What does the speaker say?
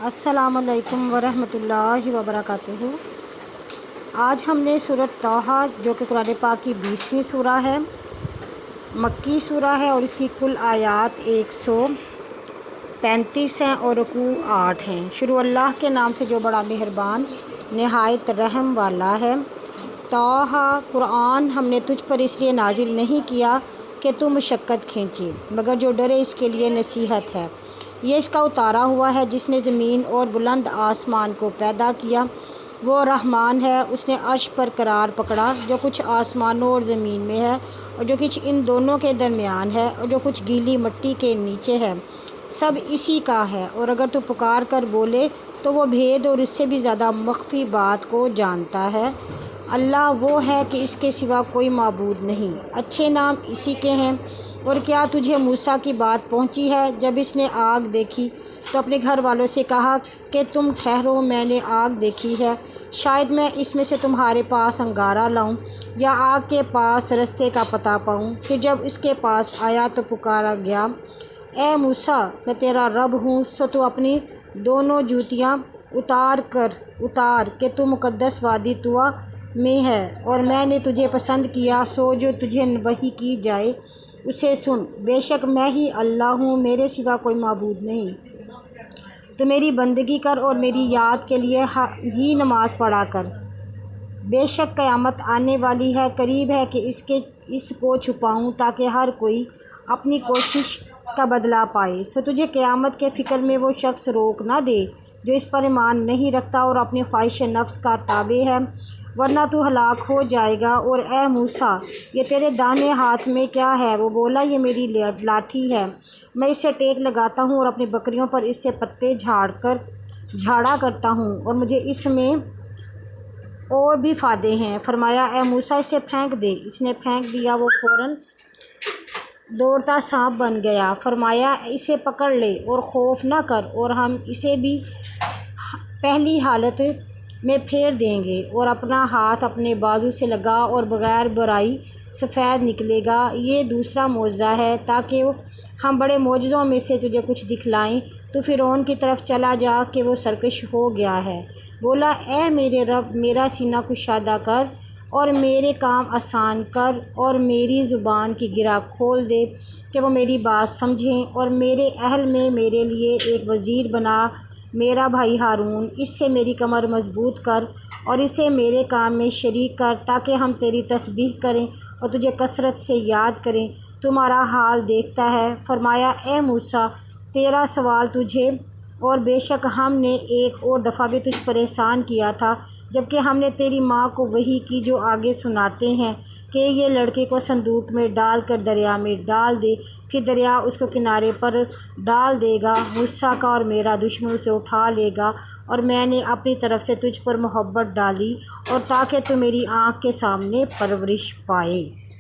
السلام علیکم ورحمۃ اللہ وبرکاتہ۔ آج ہم نے سورۃ طٰہٰ جو کہ قرآن پاک کی 20ویں سورہ ہے، مکی سورہ ہے اور اس کی کل آیات 135 ہیں اور رکوع 8 ہیں۔ شروع اللہ کے نام سے جو بڑا مہربان نہایت رحم والا ہے۔ طٰہٰ، قرآن ہم نے تجھ پر اس لیے نازل نہیں کیا کہ تو مشقت کھینچے، مگر جو ڈرے اس کے لیے نصیحت ہے۔ یہ اس کا اتارا ہوا ہے جس نے زمین اور بلند آسمان کو پیدا کیا۔ وہ رحمان ہے، اس نے عرش پر قرار پکڑا۔ جو کچھ آسمانوں اور زمین میں ہے اور جو کچھ ان دونوں کے درمیان ہے اور جو کچھ گیلی مٹی کے نیچے ہے، سب اسی کا ہے۔ اور اگر تو پکار کر بولے تو وہ بھید اور اس سے بھی زیادہ مخفی بات کو جانتا ہے۔ اللہ وہ ہے کہ اس کے سوا کوئی معبود نہیں، اچھے نام اسی کے ہیں۔ اور کیا تجھے موسیٰ کی بات پہنچی ہے؟ جب اس نے آگ دیکھی تو اپنے گھر والوں سے کہا کہ تم ٹھہرو، میں نے آگ دیکھی ہے، شاید میں اس میں سے تمہارے پاس انگارہ لاؤں یا آگ کے پاس رستے کا پتہ پاؤں۔ پھر جب اس کے پاس آیا تو پکارا گیا، اے موسیٰ، میں تیرا رب ہوں، سو تو اپنی دونوں جوتیاں اتار کہ تو مقدس وادی طویٰ میں ہے اور میں نے تجھے پسند کیا، سو جو تجھے وحی کی جائے اسے سن۔ بے شک میں ہی اللہ ہوں، میرے سوا کوئی معبود نہیں۔ تو میری بندگی کر اور میری یاد کے لیے ہی نماز پڑھا کر۔ بے شک قیامت آنے والی ہے، قریب ہے کہ اس کو چھپاؤں تاکہ ہر کوئی اپنی کوشش کا بدلہ پائے۔ سو تجھے قیامت کے فکر میں وہ شخص روک نہ دے جو اس پر ایمان نہیں رکھتا اور اپنی خواہش نفس کا تابع ہے، ورنہ تو ہلاک ہو جائے گا۔ اور اے موسیٰ، یہ تیرے داہنے ہاتھ میں کیا ہے؟ وہ بولا، یہ میری لاٹھی ہے، میں اسے ٹیک لگاتا ہوں اور اپنی بکریوں پر اس سے پتے جھاڑا کرتا ہوں اور مجھے اس میں اور بھی فائدے ہیں۔ فرمایا، اے موسیٰ، اسے پھینک دے۔ اس نے پھینک دیا، وہ فوراً دوڑتا سانپ بن گیا۔ فرمایا، اسے پکڑ لے اور خوف نہ کر، اور ہم اسے بھی پہلی حالت میں پھیر دیں گے اور اپنا ہاتھ اپنے بازو سے لگا اور بغیر برائی سفید نکلے گا۔ یہ دوسرا معجزہ ہے تاکہ ہم بڑے معجزوں میں سے تجھے کچھ دکھلائیں۔ تو فرعون کی طرف چلا جا کہ وہ سرکش ہو گیا ہے۔ بولا، اے میرے رب، میرا سینہ کشادہ کر اور میرے کام آسان کر اور میری زبان کی گرہ کھول دے کہ وہ میری بات سمجھیں، اور میرے اہل میں میرے لیے ایک وزیر بنا میرا بھائی ہارون۔ اس سے میری کمر مضبوط کر اور اسے میرے کام میں شریک کر تاکہ ہم تیری تسبیح کریں اور تجھے کثرت سے یاد کریں۔ تمہارا حال دیکھتا ہے۔ فرمایا، اے موسیٰ، تیرا سوال تجھے، اور بے شک ہم نے ایک اور دفعہ بھی تجھ پر احسان کیا تھا جبکہ ہم نے تیری ماں کو وحی کی، جو آگے سناتے ہیں کہ یہ لڑکے کو صندوق میں ڈال کر دریا میں ڈال دے، پھر دریا اس کو کنارے پر ڈال دے گا، موسیٰ کا اور میرا دشمن اسے اٹھا لے گا۔ اور میں نے اپنی طرف سے تجھ پر محبت ڈالی اور تاکہ تو میری آنکھ کے سامنے پرورش پائے۔